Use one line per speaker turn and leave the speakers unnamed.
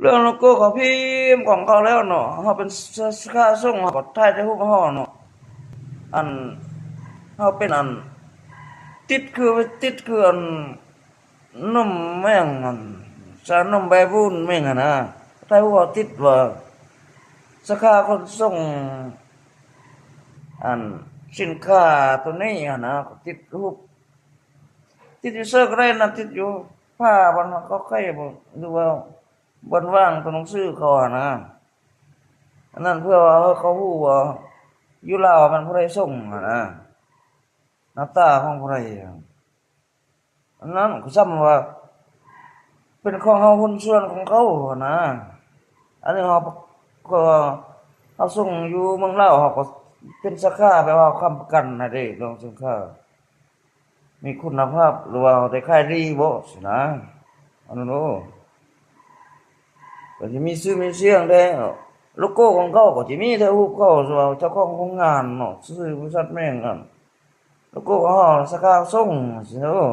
เรื่องโลโก้ของพิมพ์ของเขาแล้วเนาะเขาเป็นค่าส่งเขาก็ถ่ายได้รูปเขาเนาะอันเขาเป็นอันติดคือติดคืออันนมแม่งอันสารนมใบบุญแม่งอะนะถ่ายรูปเขาติดว่าสาขาคนส่งอันสินค้าตัวนี้อะนะติดรูปติดอยู่เสื้อก็ได้นะติดอยู่ผ้าบนเขาใครบอกดูว่าบนว่างตัวหนังสือเขาอะนะอันนั้นเพื่อว่าเขาพูดว่าอยู่ลาวมันผู้ใดส่งอะนะหน้าตาของผู้ใดอันนั้นก็ซ้ำว่าเป็นของเฮาหุ้นส่วนของเขาอะนะอันนี้เขาก็เขาส่งอยู่เมืองลาวเขาก็เป็นสาขาแปลว่าค้ำประกันนะเด้ลองสินค้ามีคุณภาพหรือว่าได้ขายดีบ่สินะอันนั้นโอ้ก็สิมีชื่อมีเสียงแด้โลโก้ของเขาก็สิมีแต่รูปเขาส่วนเจ้าของโรงงานเนาะชื่อบริษัทแม่งนั่นโลโก้ของเขาสาขาส่งสิเนาะ